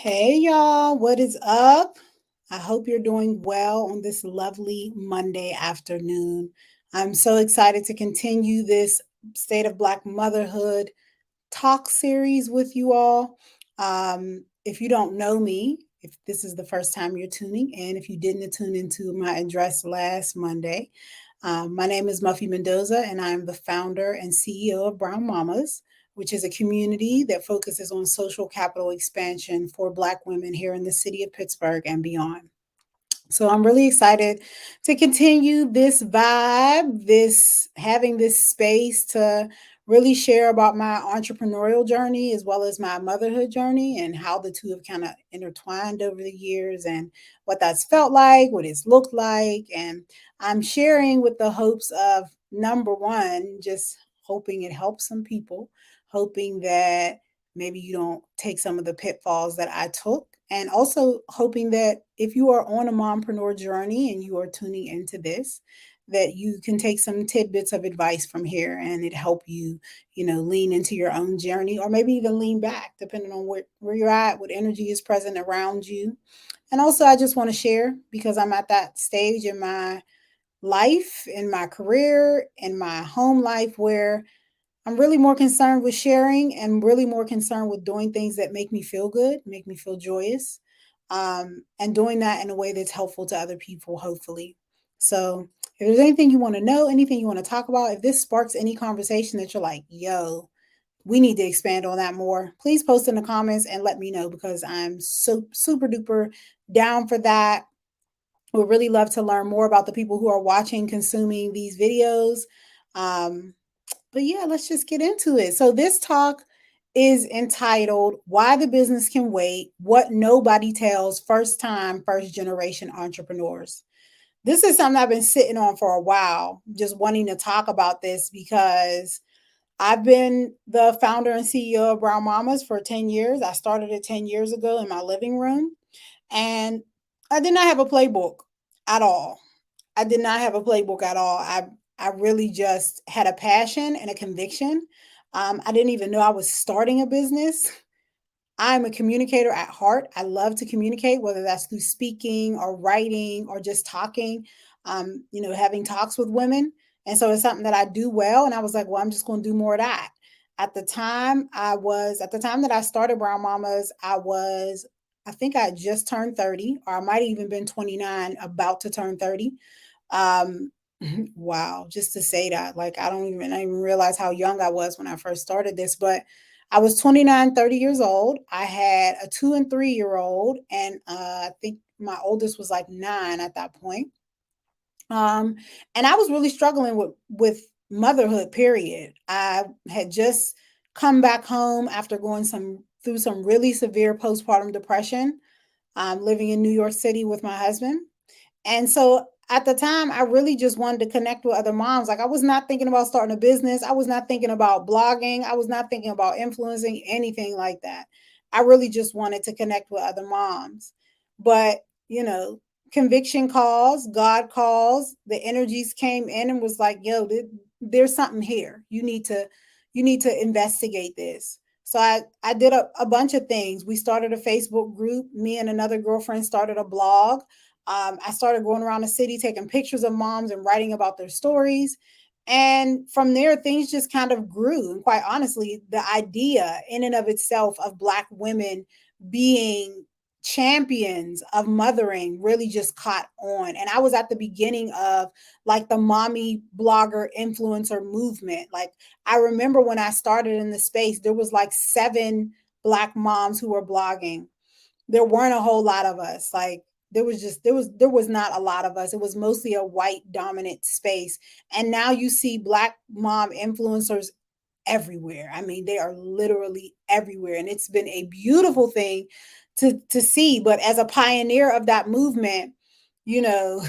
Hey y'all, what is up? I hope you're doing well on this lovely Monday afternoon. I'm so excited to continue this State of Black Motherhood talk series with you all. If you don't know me, if this is the first time you're tuning in, if you didn't tune into my address last Monday, my name is Muffy Mendoza, and I'm the founder and CEO of Brown Mamas, which is a community that focuses on social capital expansion for Black women here in the city of Pittsburgh and beyond. So I'm really excited to continue this vibe, this having this space to really share about my entrepreneurial journey as well as my motherhood journey and how the two have kind of intertwined over the years and what that's felt like, what it's looked like. And I'm sharing with the hopes of number one, just hoping it helps some people, hoping that maybe you don't take some of the pitfalls that I took, and also hoping that if you are on a mompreneur journey and you are tuning into this, that you can take some tidbits of advice from here and it help you, lean into your own journey or maybe even lean back depending on where you're at, what energy is present around you. And also I just want to share because I'm at that stage in my life, in my career, in my home life where I'm really more concerned with sharing and really more concerned with doing things that make me feel good, make me feel joyous, and doing that in a way that's helpful to other people, hopefully. So, if there's anything you want to know, anything you want to talk about, if this sparks any conversation that you're like, yo, we need to expand on that more, please post in the comments and let me know because I'm so super duper down for that. Would really love to learn more about the people who are watching, consuming these videos. Um, but yeah, let's just get into it. So this talk is entitled Why the Business Can Wait, What Nobody Tells First Time, First Generation Entrepreneurs. This is something I've been sitting on for a while, just wanting to talk about this because I've been the founder and CEO of Brown Mamas for 10 years. I started it 10 years ago in my living room, and I did not have a playbook at all. I did not have a playbook at all. I really just had a passion and a conviction. I didn't even know I was starting a business. I'm a communicator at heart. I love to communicate, whether that's through speaking or writing or just talking, having talks with women. And so it's something that I do well. And I was like, well, I'm just going to do more of that. At the time that I started Brown Mamas, I think I had just turned 30, or I might have even been 29, about to turn 30. Um, wow, just to say that, like, I didn't even realize how young I was when I first started this, but I was 29, 30 years old. I had a 2 and 3 year old, and I think my oldest was like 9 at that point. Um, and I was really struggling with motherhood, period. I had just come back home after going some through some really severe postpartum depression, living in New York City with my husband. And so at the time, I really just wanted to connect with other moms. Like, I was not thinking about starting a business. I was not thinking about blogging. I was not thinking about influencing anything like that. I really just wanted to connect with other moms. But, you know, conviction calls, God calls, the energies came in and was like, yo, there's something here. You need to investigate this. So I did a bunch of things. We started a Facebook group. Me and another girlfriend started a blog. I started going around the city taking pictures of moms and writing about their stories. And from there, things just kind of grew. And quite honestly, the idea in and of itself of Black women being champions of mothering really just caught on. And I was at the beginning of like the mommy blogger influencer movement. Like, I remember when I started in the space, there was like 7 Black moms who were blogging. There weren't a whole lot of us. Like, there was not a lot of us. It was mostly a white dominant space. And now you see Black mom influencers everywhere. I mean, they are literally everywhere. And it's been a beautiful thing to see. But as a pioneer of that movement, you know,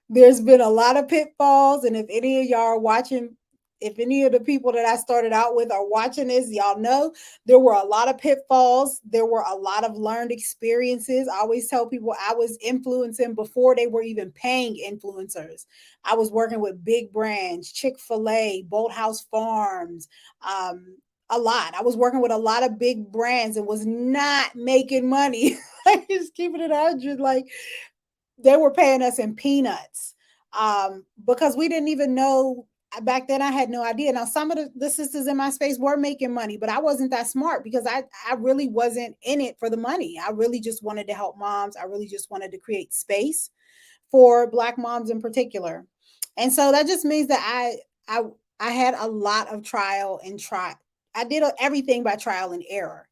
there's been a lot of pitfalls. And if any of y'all are watching, if any of the people that I started out with are watching this, y'all know there were a lot of pitfalls. There were a lot of learned experiences. I always tell people I was influencing before they were even paying influencers. I was working with big brands, Chick-fil-A, Bolt House Farms, um, a lot. I was working with a lot of big brands and was not making money. Like, just keeping it 100. Like, they were paying us in peanuts, because we didn't even know. Back then I had no idea. Now some of the sisters in my space were making money, but I wasn't that smart because I really wasn't in it for the money. I really just wanted to help moms. I really just wanted to create space for Black moms in particular. And so that just means that I I had a lot of trial and try. I did everything by trial and error.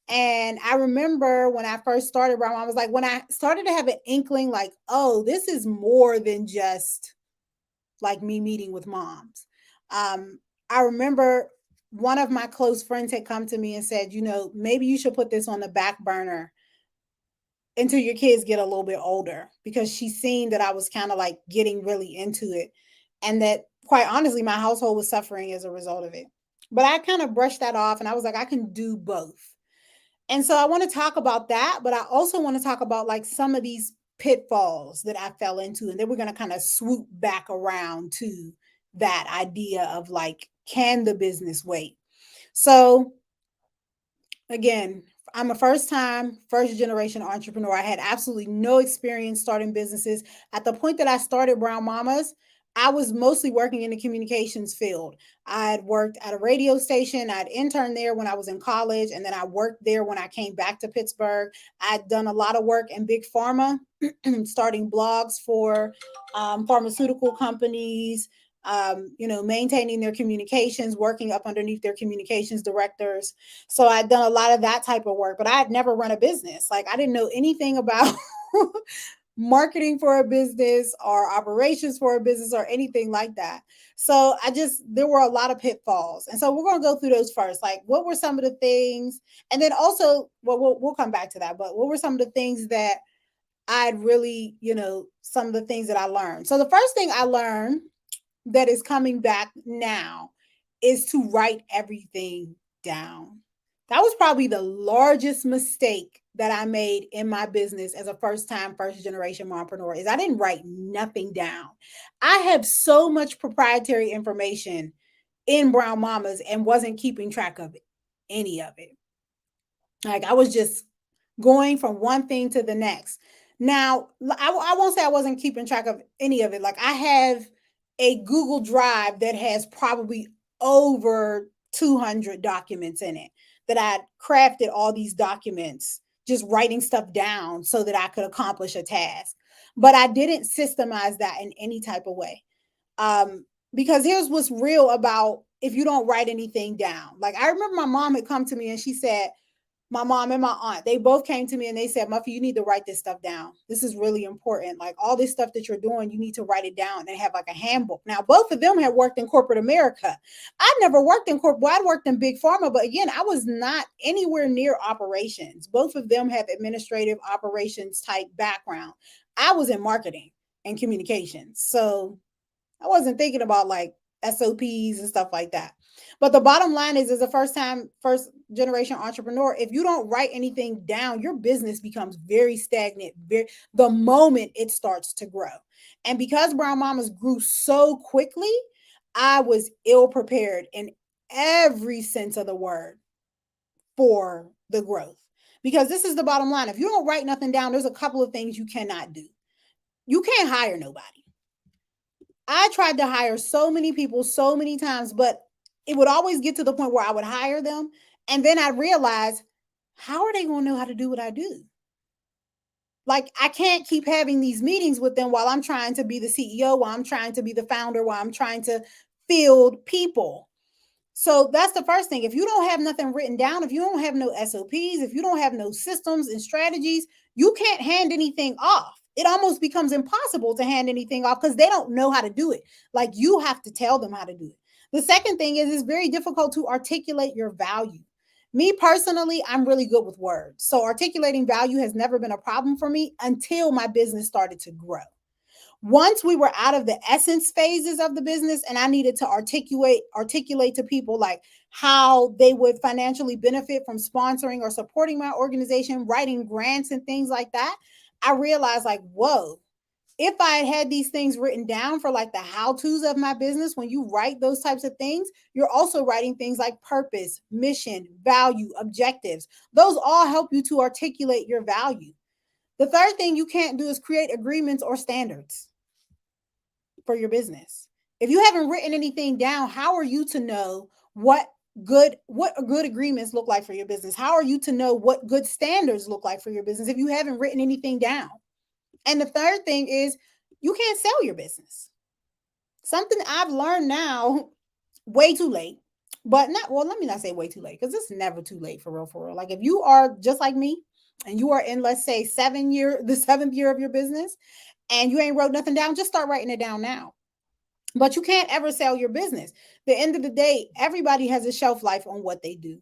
And I remember when I first started, Brown, I was like, when I started to have an inkling, like, oh, this is more than just like me meeting with moms. Um, I remember one of my close friends had come to me and said, maybe you should put this on the back burner until your kids get a little bit older, because she's seen that I was kind of like getting really into it, and that quite honestly my household was suffering as a result of it. But I kind of brushed that off and I was like, I can do both. And so I want to talk about that, but I also want to talk about like some of these pitfalls that I fell into, and then we're going to kind of swoop back around to that idea of like, can the business wait? So again, I'm a first generation entrepreneur. I had absolutely no experience starting businesses. At the point that I started Brown Mamas, I was mostly working in the communications field. I had worked at a radio station. I'd interned there when I was in college, and then I worked there when I came back to Pittsburgh. I'd done a lot of work in big pharma, starting blogs for pharmaceutical companies, maintaining their communications, working up underneath their communications directors. So I'd done a lot of that type of work, but I had never run a business. Like, I didn't know anything about marketing for a business or operations for a business or anything like that. So there were a lot of pitfalls. And so we're going to go through those first. Like, what were some of the things? And then also, well, we'll come back to that, but what were some of the things that I'd really, some of the things that I learned? So the first thing I learned that is coming back now is to write everything down. That was probably the largest mistake that I made in my business as a first generation mompreneur, is I didn't write nothing down. I have so much proprietary information in Brown Mamas and wasn't keeping track of any of it. Like, I was just going from one thing to the next. Now, I won't say I wasn't keeping track of any of it. Like, I have a Google Drive that has probably over 200 documents in it, that I crafted all these documents, just writing stuff down so that I could accomplish a task. But I didn't systemize that in any type of way. Because here's what's real about if you don't write anything down. Like, I remember my mom had come to me and she said, my mom and my aunt, they both came to me and they said, Muffy, you need to write this stuff down. This is really important. Like, all this stuff that you're doing, you need to write it down and have like a handbook. Now, both of them had worked in corporate America. I never worked in corporate. Well, I worked in big pharma, but again, I was not anywhere near operations. Both of them have administrative operations type background. I was in marketing and communications. So I wasn't thinking about like SOPs and stuff like that. But the bottom line is, as a first generation entrepreneur, if you don't write anything down, your business becomes very stagnant the moment it starts to grow. And because Brown Mamas grew so quickly, I was ill prepared in every sense of the word for the growth. Because this is the bottom line. If you don't write nothing down, there's a couple of things you cannot do. You can't hire nobody. I tried to hire so many people so many times, but it would always get to the point where I would hire them. And then I'd realize, how are they going to know how to do what I do? Like, I can't keep having these meetings with them while I'm trying to be the CEO, while I'm trying to be the founder, while I'm trying to field people. So that's the first thing. If you don't have nothing written down, if you don't have no SOPs, if you don't have no systems and strategies, you can't hand anything off. It almost becomes impossible to hand anything off because they don't know how to do it. Like, you have to tell them how to do it. The second thing is, it's very difficult to articulate your value. Me personally, I'm really good with words. So articulating value has never been a problem for me until my business started to grow. Once we were out of the essence phases of the business and I needed to articulate to people like how they would financially benefit from sponsoring or supporting my organization, writing grants and things like that, I realized, like, whoa, if I had these things written down for like the how-tos of my business, when you write those types of things, you're also writing things like purpose, mission, value, objectives. Those all help you to articulate your value. The third thing you can't do is create agreements or standards for your business. If you haven't written anything down, how are you to know what good agreements look like for your business? How are you to know what good standards look like for your business if you haven't written anything down? And the third thing is you can't sell your business. Something I've learned now, way too late, but not, well, let me not say way too late because it's never too late for real, for real. Like if you are just like me and you are in, let's say, the 7th year of your business and you ain't wrote nothing down, just start writing it down now. But you can't ever sell your business. The end of the day, everybody has a shelf life on what they do.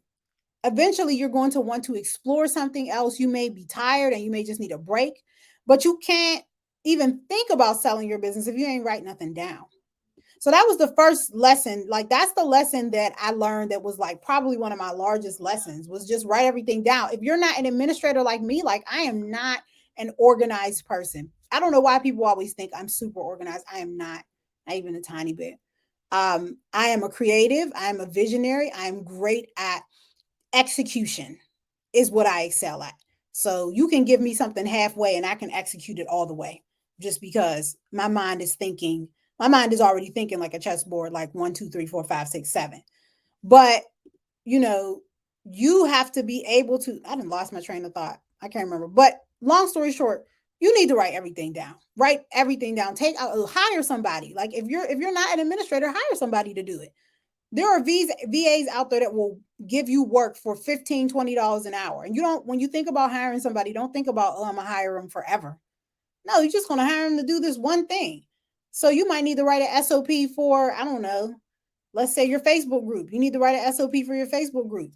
Eventually, you're going to want to explore something else. You may be tired and you may just need a break, but you can't even think about selling your business if you ain't write nothing down. So that was the first lesson. Like that's the lesson that I learned that was like probably one of my largest lessons was just write everything down. If you're not an administrator like me, like I am not an organized person. I don't know why people always think I'm super organized. I am not even a tiny bit. I am a creative. I am a visionary. I am great at execution is what I excel at. So you can give me something halfway and I can execute it all the way just because my mind is already thinking like a chessboard, like 1, 2, 3, 4, 5, 6, 7. But you know, you have to be able to, I done lost my train of thought. I can't remember. But long story short, you need to write everything down. Write everything down. Hire somebody. Like if you're not an administrator, hire somebody to do it. There are VAs out there that will give you work for $15, $20 an hour. And you don't, when you think about hiring somebody, don't think about, oh, I'm going to hire them forever. No, you're just going to hire them to do this one thing. So you might need to write an SOP for, I don't know, let's say your Facebook group. You need to write an SOP for your Facebook group.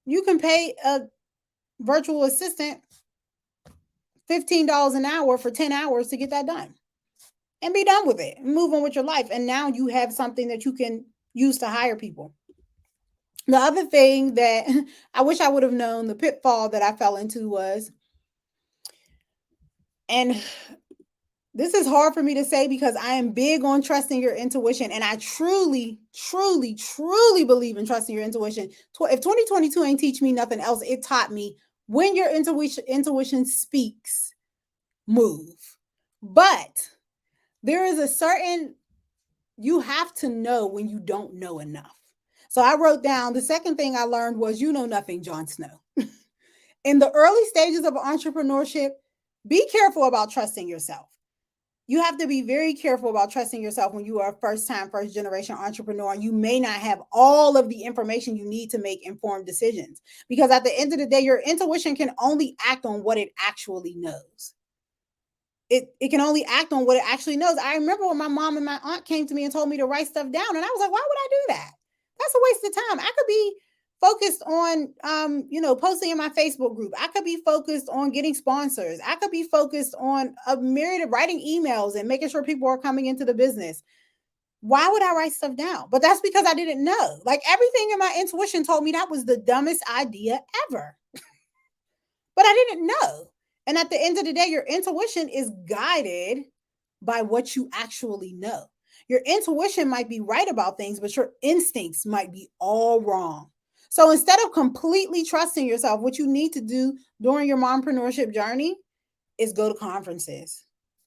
You can pay a virtual assistant $15 an hour for 10 hours to get that done and be done with it and move on with your life. And now you have something that you can use to hire people. The other thing that I wish I would have known, the pitfall that I fell into was, and this is hard for me to say because I am big on trusting your intuition. And I truly, truly, truly believe in trusting your intuition. If 2022 ain't teach me nothing else, it taught me when your intuition speaks, move. But there is a certain, you have to know when you don't know enough. So I wrote down, the second thing I learned was, you know nothing, Jon Snow. In the early stages of entrepreneurship, be careful about trusting yourself. You have to be very careful about trusting yourself when you are a first generation entrepreneur. And you may not have all of the information you need to make informed decisions. Because at the end of the day, your intuition can only act on what it actually knows. It can only act on what it actually knows. I remember when my mom and my aunt came to me and told me to write stuff down. And I was like, why would I do that? That's a waste of time. I could be focused on posting in my Facebook group. I could be focused on getting sponsors. I could be focused on a myriad of writing emails and making sure people are coming into the business. Why would I write stuff down? But that's because I didn't know. Like everything in my intuition told me that was the dumbest idea ever. But I didn't know. And at the end of the day, your intuition is guided by what you actually know. Your intuition might be right about things, but your instincts might be all wrong. So instead of completely trusting yourself, what you need to do during your mompreneurship journey is go to conferences,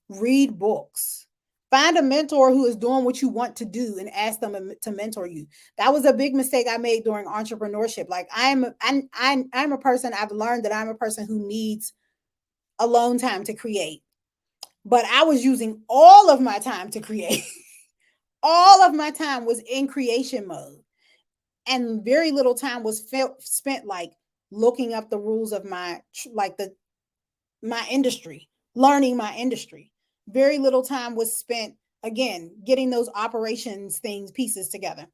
read books, find a mentor who is doing what you want to do and ask them to mentor you. That was a big mistake I made during entrepreneurship. Like I'm a person, I've learned that I'm a person who needs alone time to create. But I was using all of my time to create. All of my time was in creation mode. And very little time was spent like looking up the rules of my industry, learning my industry. Very little time was spent, again, getting those operations pieces together.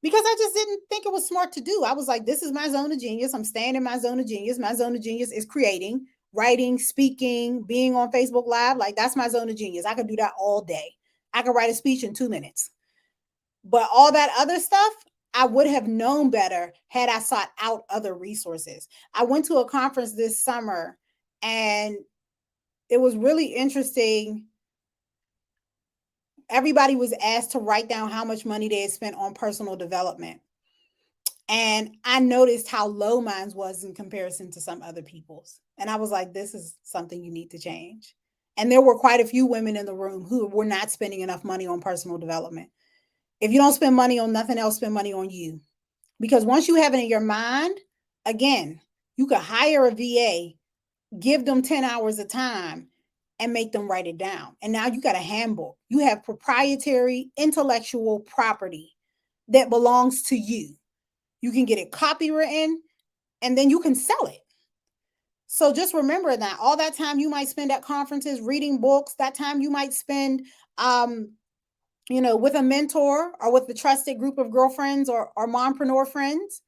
Because I just didn't think it was smart to do. I was like, this is my zone of genius. I'm staying in my zone of genius. My zone of genius is creating, writing, speaking, being on Facebook Live. Like that's my zone of genius. I could do that all day. I could write a speech in 2 minutes. But all that other stuff, I would have known better had I sought out other resources. I went to a conference this summer and it was really interesting everybody was asked to write down how much money they had spent on personal development. And I noticed how low mine was in comparison to some other people's. And I was like, this is something you need to change. And there were quite a few women in the room who were not spending enough money on personal development. If you don't spend money on nothing else, spend money on you. Because once you have it in your mind, again, you could hire a VA, give them 10 hours of time, and make them write it down. And now you got a handbook. You have proprietary intellectual property that belongs to you. You can get it copywritten, and then you can sell it. So just remember that all that time you might spend at conferences reading books, that time you might spend with a mentor or with the trusted group of girlfriends or mompreneur friends,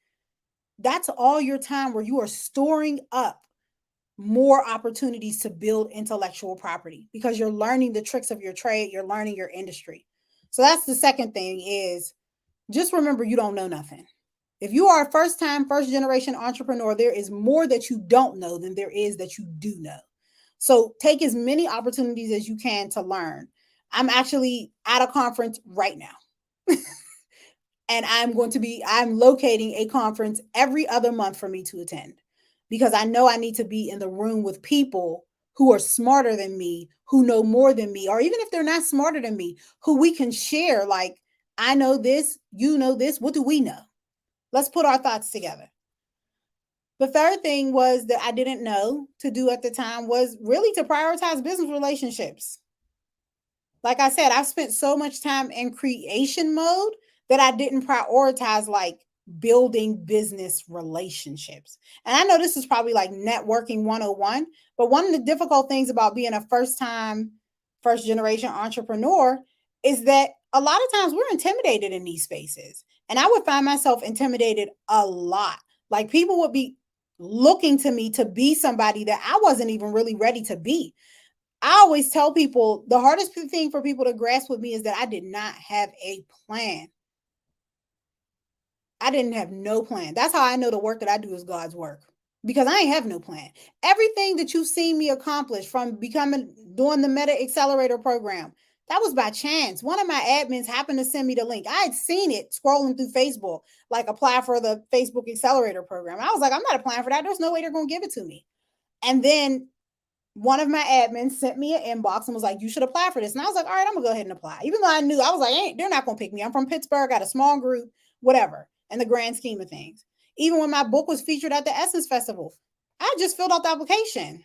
that's all your time where you are storing up more opportunities to build intellectual property because you're learning the tricks of your trade, you're learning your industry. So that's the second thing is just remember you don't know nothing. If you are a first generation entrepreneur, there is more that you don't know than there is that you do know. So take as many opportunities as you can to learn. I'm actually at a conference right now. And I'm locating a conference every other month for me to attend because I know I need to be in the room with people who are smarter than me, who know more than me, or even if they're not smarter than me, who we can share. Like, I know this, you know this. What do we know? Let's put our thoughts together. The third thing was that I didn't know to do at the time was really to prioritize business relationships. Like I said, I've spent so much time in creation mode that I didn't prioritize like building business relationships. And I know this is probably like networking 101, but one of the difficult things about being a first generation entrepreneur is that a lot of times we're intimidated in these spaces. And I would find myself intimidated a lot. Like people would be looking to me to be somebody that I wasn't even really ready to be. I always tell people the hardest thing for people to grasp with me is that I did not have a plan. I didn't have no plan. That's how I know the work that I do is God's work because I ain't have no plan. Everything that you've seen me accomplish from doing the Meta Accelerator program, that was by chance. One of my admins happened to send me the link. I had seen it scrolling through Facebook, like apply for the Facebook Accelerator program. I was like, I'm not applying for that. There's no way they're going to give it to me. And then one of my admins sent me an inbox and was like, you should apply for this. And I was like, all right, I'm gonna go ahead and apply. Even though I knew, I was like, they're not gonna pick me. I'm from Pittsburgh, got a small group, whatever, in the grand scheme of things. Even when my book was featured at the Essence Festival, I just filled out the application.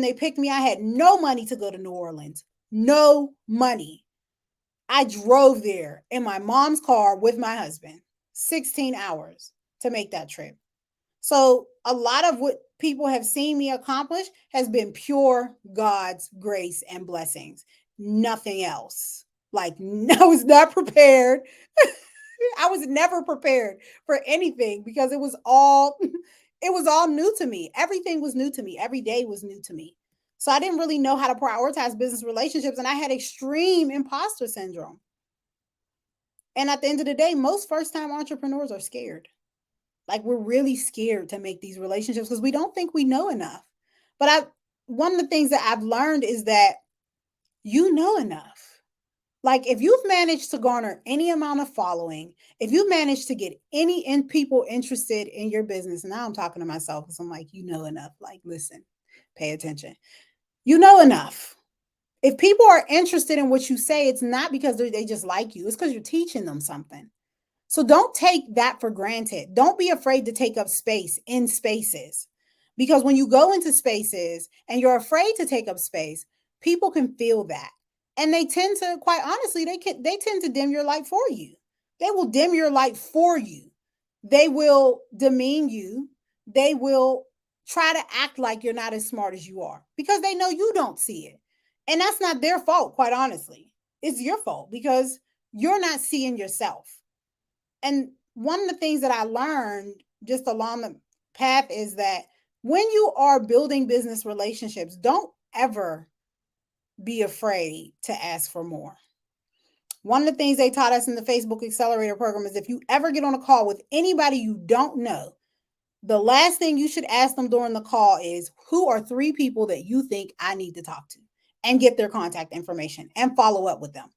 They picked me. I had no money to go to New Orleans. No money. I drove there in my mom's car with my husband, 16 hours to make that trip. So a lot of what people have seen me accomplish has been pure God's grace and blessings. Nothing else. Like, I was not prepared. I was never prepared for anything because it was all new to me. Everything was new to me. Every day was new to me. So I didn't really know how to prioritize business relationships, and I had extreme imposter syndrome. And at the end of the day, most first-time entrepreneurs are scared. Like, we're really scared to make these relationships because we don't think we know enough. But one of the things that I've learned is that you know enough. Like, if you've managed to garner any amount of following, if you managed to get any people interested in your business, and now I'm talking to myself because I'm like, you know enough. Like, listen, pay attention. You know enough. If people are interested in what you say, it's not because they just like you. It's because you're teaching them something. So don't take that for granted. Don't be afraid to take up space in spaces. Because when you go into spaces and you're afraid to take up space, people can feel that. And they tend to, quite honestly, they tend to dim your light for you. They will dim your light for you. They will demean you. They will try to act like you're not as smart as you are because they know you don't see it. And that's not their fault, quite honestly. It's your fault because you're not seeing yourself. And one of the things that I learned just along the path is that when you are building business relationships, don't ever be afraid to ask for more. One of the things they taught us in the Facebook Accelerator program is if you ever get on a call with anybody you don't know, the last thing you should ask them during the call is, who are 3 people that you think I need to talk to? and get their contact information and follow up with them.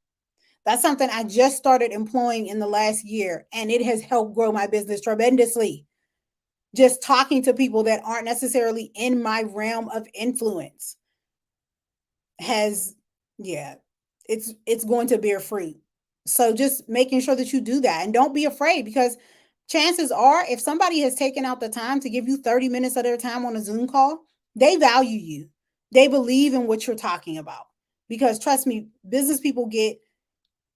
That's something I just started employing in the last year, and it has helped grow my business tremendously. Just talking to people that aren't necessarily in my realm of influence has, yeah, it's going to bear fruit. So just making sure that you do that, and don't be afraid, because chances are if somebody has taken out the time to give you 30 minutes of their time on a Zoom call, they value you. They believe in what you're talking about. Because trust me, business people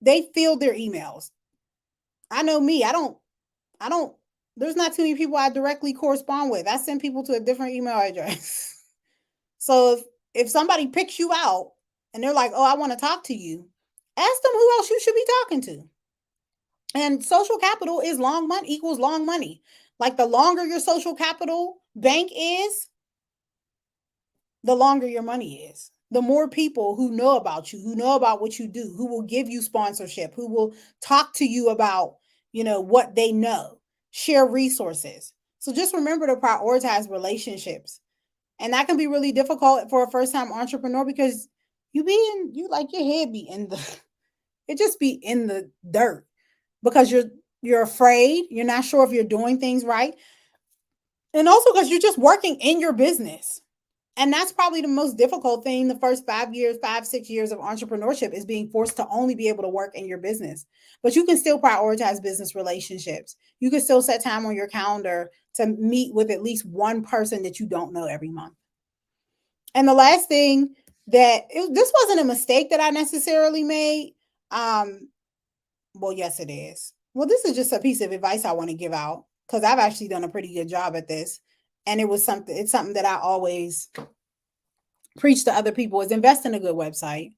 they fill their emails. I know me, I don't there's not too many people I directly correspond with. I send people to a different email address. So if somebody picks you out and they're like, "Oh, I want to talk to you," ask them who else you should be talking to. And social capital is long money, equals long money. Like, the longer your social capital bank is, the longer your money is. The more people who know about you, who know about what you do, who will give you sponsorship, who will talk to you about, what they know, share resources. So just remember to prioritize relationships. And that can be really difficult for a first-time entrepreneur, because your head be in the it just be in the dirt, because you're afraid, you're not sure if you're doing things right. And also because you're just working in your business. And that's probably the most difficult thing the first 6 years of entrepreneurship, is being forced to only be able to work in your business. But you can still prioritize business relationships. You can still set time on your calendar to meet with at least one person that you don't know every month. And the last thing, this wasn't a mistake that I necessarily made. Well, yes, it is. Well, this is just a piece of advice I want to give out, because I've actually done a pretty good job at this. And it's something that I always preach to other people, is invest in a good website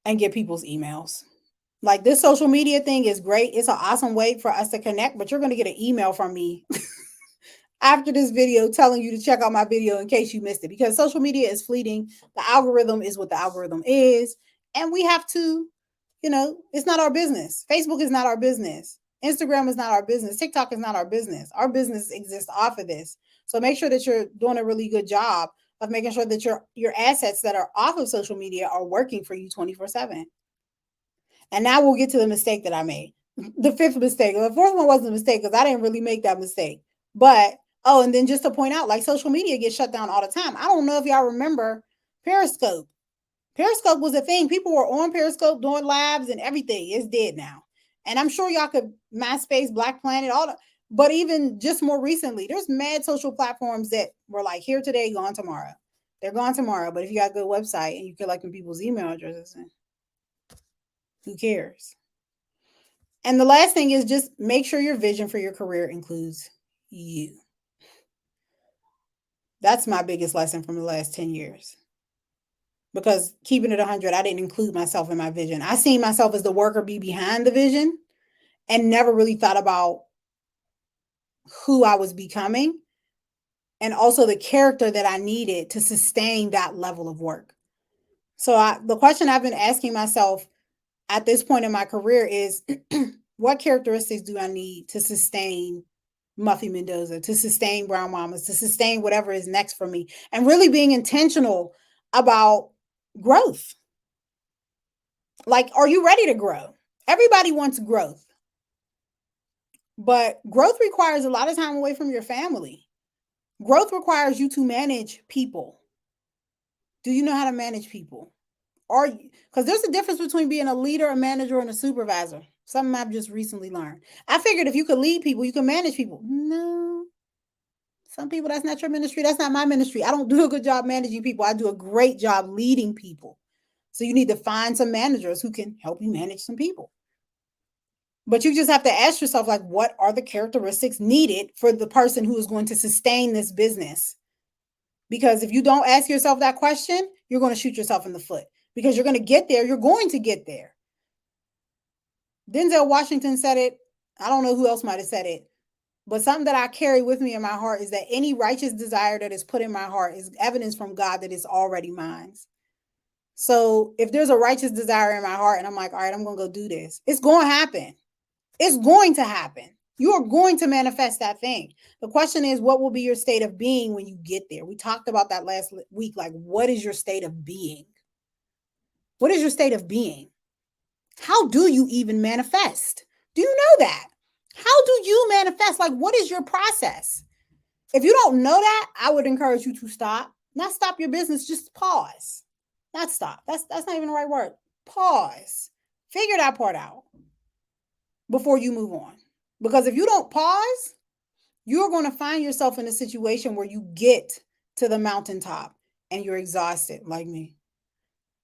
and get people's emails. Like, this social media thing is great. It's an awesome way for us to connect, but you're going to get an email from me after this video telling you to check out my video in case you missed it, because social media is fleeting. The algorithm is what the algorithm is. And we have to, it's not our business. Facebook is not our business. Instagram is not our business. TikTok is not our business. Our business exists off of this. So make sure that you're doing a really good job of making sure that your assets that are off of social media are working for you 24/7. And now we'll get to the mistake that I made. The fifth mistake. The fourth one wasn't a mistake, because I didn't really make that mistake. But, and then just to point out, like, social media gets shut down all the time. I don't know if y'all remember Periscope. Periscope was a thing. People were on Periscope doing lives and everything. It's dead now. And I'm sure y'all could MySpace, Black Planet, but even just more recently, there's mad social platforms that were like, here today, gone tomorrow. They're gone tomorrow. But if you got a good website and you're collecting people's email addresses, who cares? And the last thing is, just make sure your vision for your career includes you. That's my biggest lesson from the last 10 years. Because keeping it 100, I didn't include myself in my vision. I seen myself as the worker bee behind the vision, and never really thought about who I was becoming, and also the character that I needed to sustain that level of work. So the question I've been asking myself at this point in my career is, what characteristics do I need to sustain Muffy Mendoza, to sustain Brown Mamas, to sustain whatever is next for me, and really being intentional about growth. Like, are you ready to grow? Everybody wants growth, but growth requires a lot of time away from your family. Growth requires you to manage people. Do you know how to manage people? Because there's a difference between being a leader, a manager, and a supervisor. Something I've just recently learned. I figured if you could lead people, you can manage people. No. Some people, that's not your ministry. That's not my ministry. I don't do a good job managing people. I do a great job leading people. So you need to find some managers who can help you manage some people. But you just have to ask yourself, like, what are the characteristics needed for the person who is going to sustain this business? Because if you don't ask yourself that question, you're going to shoot yourself in the foot, because you're going to get there. You're going to get there. Denzel Washington said it. I don't know who else might have said it, but something that I carry with me in my heart is that any righteous desire that is put in my heart is evidence from God that it's already mine. So if there's a righteous desire in my heart and I'm like, all right, I'm going to go do this, it's going to happen. It's going to happen. You are going to manifest that thing. The question is, what will be your state of being when you get there? We talked about that last week. Like, what is your state of being? What is your state of being? How do you even manifest? Do you know that? How do you manifest? Like, what is your process? If you don't know that, I would encourage you to stop. Not stop your business, just pause. Not stop. That's not even the right word. Pause. Figure that part out before you move on. Because if you don't pause, you're going to find yourself in a situation where you get to the mountaintop and you're exhausted like me.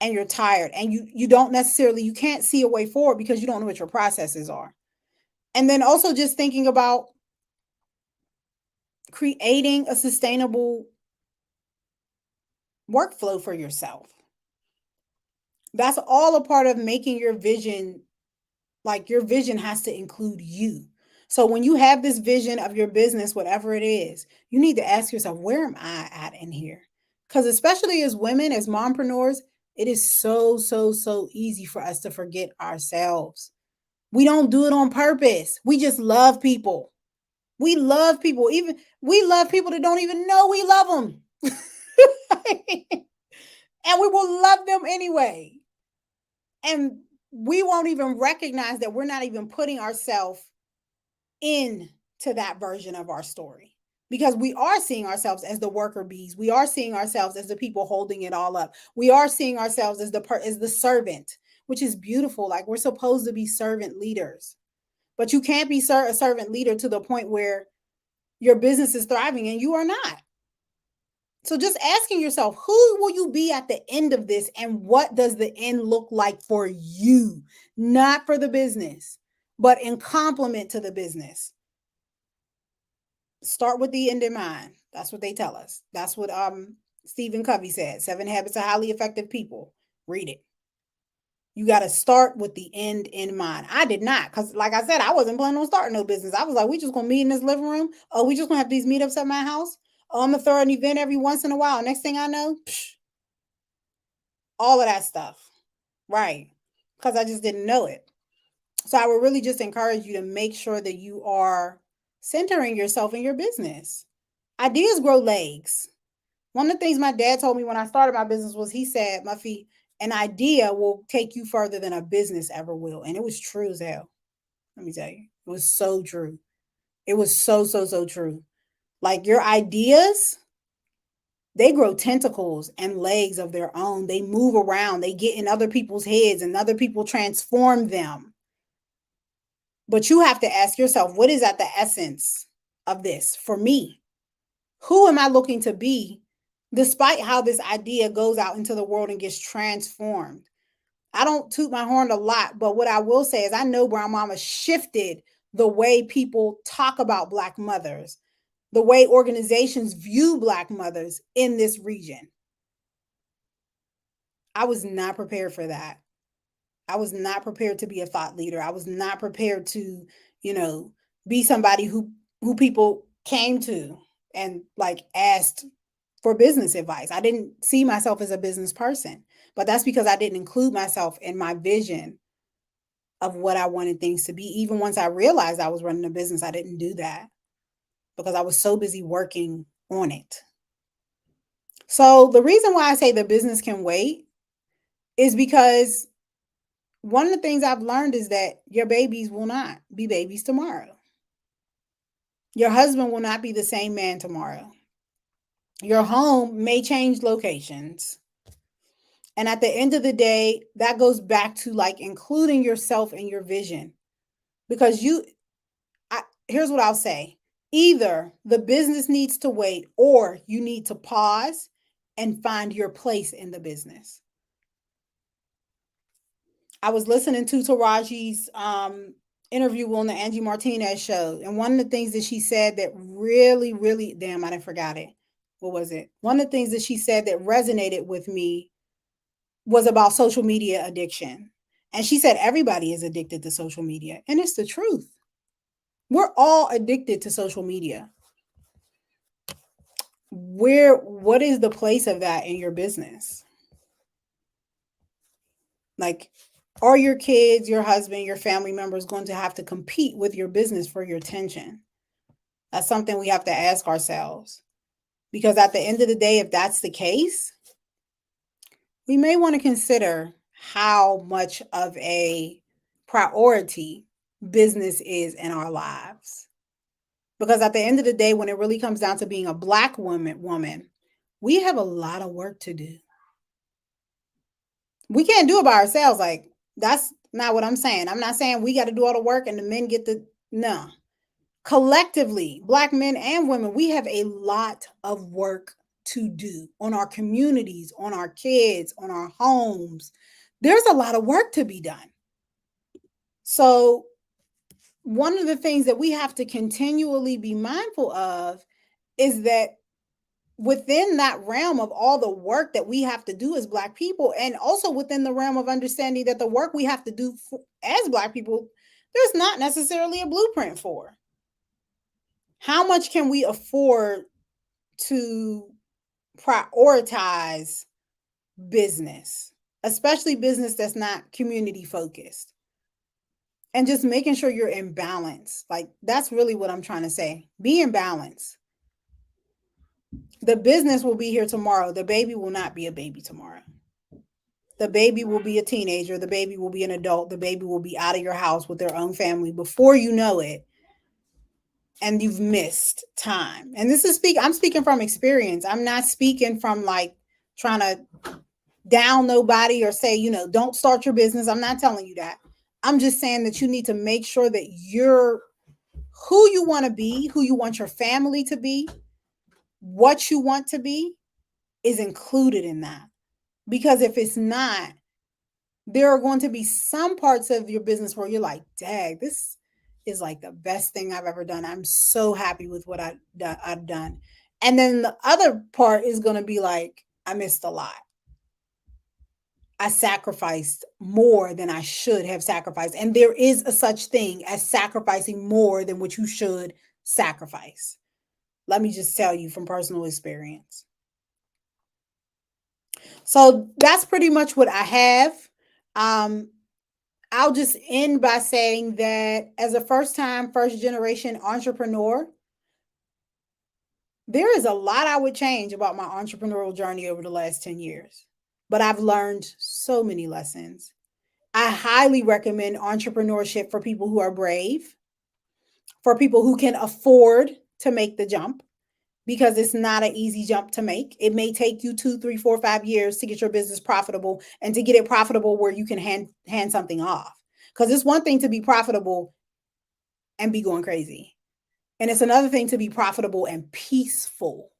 And you're tired and you don't necessarily, you can't see a way forward because you don't know what your processes are. And then also just thinking about creating a sustainable workflow for yourself. That's all a part of making your vision. Like, your vision has to include you. So when you have this vision of your business, whatever it is, you need to ask yourself, where am I at in here? Because especially as women, as mompreneurs, it is so easy for us to forget ourselves. We don't do it on purpose. We just love people. We love people. Even we love people that don't even know we love them. And we will love them anyway. And we won't even recognize that we're not even putting ourselves into that version of our story, because we are seeing ourselves as the worker bees. We are seeing ourselves as the people holding it all up. We are seeing ourselves as the servant, which is beautiful. Like, we're supposed to be servant leaders, but you can't be a servant leader to the point where your business is thriving and you are not. So just asking yourself, who will you be at the end of this, and what does the end look like for you? Not for the business, but in complement to the business. Start with the end in mind. That's what they tell us. That's what Stephen Covey said. 7 Habits of Highly Effective People. Read it. You got to start with the end in mind. I did not, because like I said, I wasn't planning on starting no business. I was like, we just going to meet in this living room. Oh, we just going to have these meetups at my house. Oh, I'm going to throw an event every once in a while. Next thing I know, all of that stuff. Right. Because I just didn't know it. So I would really just encourage you to make sure that you are centering yourself in your business. Ideas grow legs. One of the things my dad told me when I started my business was, he said, Muffy, an idea will take you further than a business ever will. And it was true as hell. Let me tell you, it was so true. It was so true. Like, your ideas, they grow tentacles and legs of their own. They move around. They get in other people's heads and other people transform them. But you have to ask yourself, what is at the essence of this for me? Who am I looking to be, despite how this idea goes out into the world and gets transformed? I don't toot my horn a lot, but what I will say is I know Brown Mama shifted the way people talk about Black mothers, the way organizations view Black mothers in this region. I was not prepared for that. I was not prepared to be a thought leader. I was not prepared to, be somebody who people came to and like asked for business advice. I didn't see myself as a business person, but that's because I didn't include myself in my vision of what I wanted things to be. Even once I realized I was running a business, I didn't do that because I was so busy working on it. So the reason why I say the business can wait is because one of the things I've learned is that your babies will not be babies tomorrow. Your husband will not be the same man tomorrow. Your home may change locations. And at the end of the day, that goes back to like including yourself in your vision. Because here's what I'll say. Either the business needs to wait, or you need to pause and find your place in the business. I was listening to Taraji's interview on the Angie Martinez show. And one of the things that she said that really, really, damn, I didn't forgot it. What was it? One of the things that she said that resonated with me was about social media addiction. And she said, everybody is addicted to social media. And it's the truth. We're all addicted to social media. What is the place of that in your business? Like, are your kids, your husband, your family members going to have to compete with your business for your attention? That's something we have to ask ourselves. Because at the end of the day, if that's the case, we may want to consider how much of a priority business is in our lives. Because at the end of the day, when it really comes down to being a Black woman, we have a lot of work to do. We can't do it by ourselves. Like, that's not what I'm saying. I'm not saying we got to do all the work and the men get the, no. Collectively, Black men and women, we have a lot of work to do on our communities, on our kids, on our homes. There's a lot of work to be done. So, one of the things that we have to continually be mindful of is that within that realm of all the work that we have to do as Black people, and also within the realm of understanding that the work we have to do as Black people, there's not necessarily a blueprint for. How much can we afford to prioritize business, especially business that's not community focused? And just making sure you're in balance. Like, that's really what I'm trying to say. Be in balance. The business will be here tomorrow. The baby will not be a baby tomorrow. The baby will be a teenager. The baby will be an adult. The baby will be out of your house with their own family before you know it. And you've missed time. And I'm speaking from experience. I'm not speaking from like trying to down nobody or say, don't start your business. I'm not telling you that. I'm just saying that you need to make sure that you're who you want to be, who you want your family to be, what you want to be is included in that. Because if it's not, there are going to be some parts of your business where you're like, dang, this is like the best thing I've ever done. I'm so happy with what I've done. And then the other part is going to be like, I missed a lot. I sacrificed more than I should have sacrificed. And there is a such thing as sacrificing more than what you should sacrifice. Let me just tell you from personal experience. So that's pretty much what I have. I'll just end by saying that as a first generation entrepreneur, there is a lot I would change about my entrepreneurial journey over the last 10 years, but I've learned so many lessons. I highly recommend entrepreneurship for people who are brave, for people who can afford to make the jump, because it's not an easy jump to make. It may take you 2, 3, 4, 5 years to get your business profitable and to get it profitable where you can hand something off. Because it's one thing to be profitable and be going crazy. And it's another thing to be profitable and peaceful.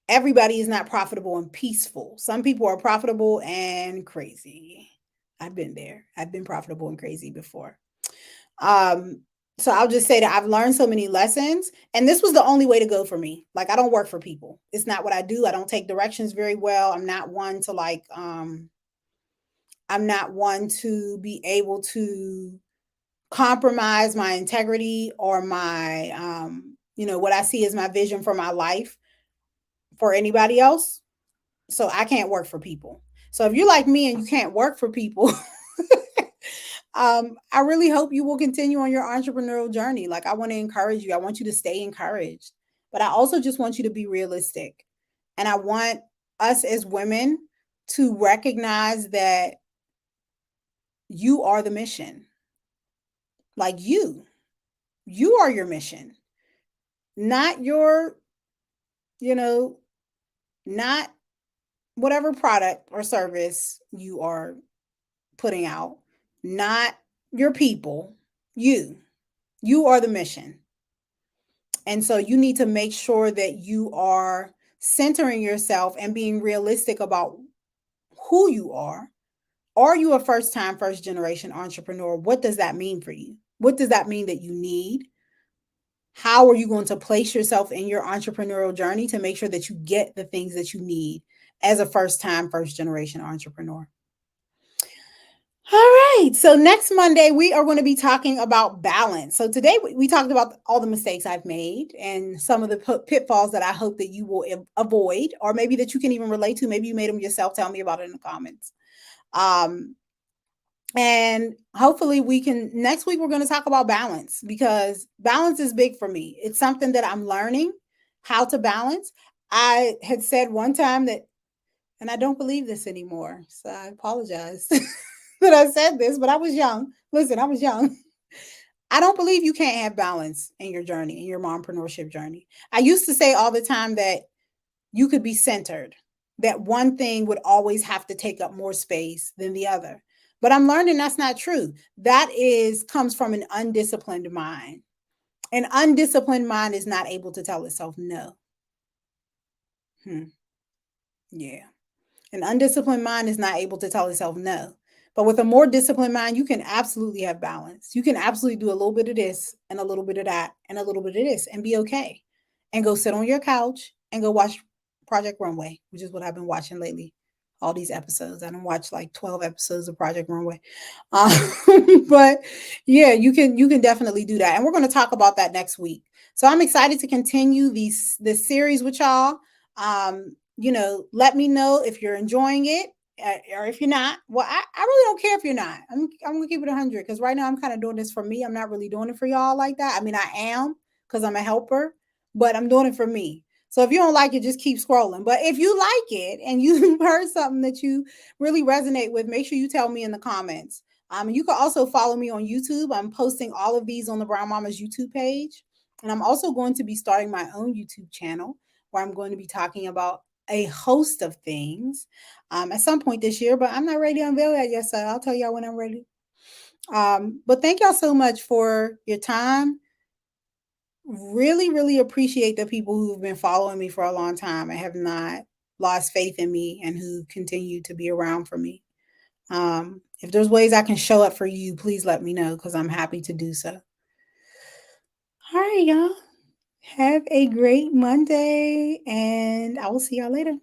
Everybody is not profitable and peaceful. Some people are profitable and crazy. I've been there. I've been profitable and crazy before. So I'll just say that I've learned so many lessons, and this was the only way to go for me. Like, I don't work for people. It's not what I do. I don't take directions very well. I'm not one to I'm not one to be able to compromise my integrity or my, what I see as my vision for my life for anybody else. So I can't work for people. So if you're like me and you can't work for people, I really hope you will continue on your entrepreneurial journey. Like, I want to encourage you. I want you to stay encouraged, but I also just want you to be realistic. And I want us as women to recognize that you are the mission. Like, you are your mission, not your, not whatever product or service you are putting out, not your people. You are the mission. And so you need to make sure that you are centering yourself and being realistic about who you are. Are you a first generation entrepreneur? What does that mean for you? What does that mean that you need? How are you going to place yourself in your entrepreneurial journey to make sure that you get the things that you need as a first generation entrepreneur? All right. So next Monday, we are going to be talking about balance. So today we talked about all the mistakes I've made and some of the pitfalls that I hope that you will avoid, or maybe that you can even relate to. Maybe you made them yourself. Tell me about it in the comments. And hopefully next week, we're going to talk about balance, because balance is big for me. It's something that I'm learning how to balance. I had said one time that And I don't believe this anymore. So I apologize that I said this, but I was young. Listen, I was young. I don't believe you can't have balance in your journey, in your mompreneurship journey. I used to say all the time that you could be centered, that one thing would always have to take up more space than the other. But I'm learning that's not true. That is comes from an undisciplined mind. An undisciplined mind is not able to tell itself no. Yeah. An undisciplined mind is not able to tell itself no. But with a more disciplined mind, you can absolutely have balance. You can absolutely do a little bit of this and a little bit of that and a little bit of this and be okay. And go sit on your couch and go watch Project Runway, which is what I've been watching lately. All these episodes. I don't watch like 12 episodes of Project Runway. But yeah, you can definitely do that. And we're going to talk about that next week. So I'm excited to continue this series with y'all. Let me know if you're enjoying it or if you're not. Well, I really don't care if you're not. I'm gonna keep it 100 because right now I'm kind of doing this for me. I'm not really doing it for y'all like that. I mean, I am because I'm a helper, but I'm doing it for me. So if you don't like it, just keep scrolling. But if you like it and you heard something that you really resonate with, make sure you tell me in the comments. You can also follow me on YouTube. I'm posting all of these on the Brown Mama's YouTube page. And I'm also going to be starting my own YouTube channel where I'm going to be talking about a host of things at some point this year, but I'm not ready to unveil that yet. So I'll tell y'all when I'm ready. But thank y'all so much for your time. Really, really appreciate the people who've been following me for a long time and have not lost faith in me and who continue to be around for me. If there's ways I can show up for you, please let me know because I'm happy to do so. All right, y'all. Have a great Monday, and I will see y'all later.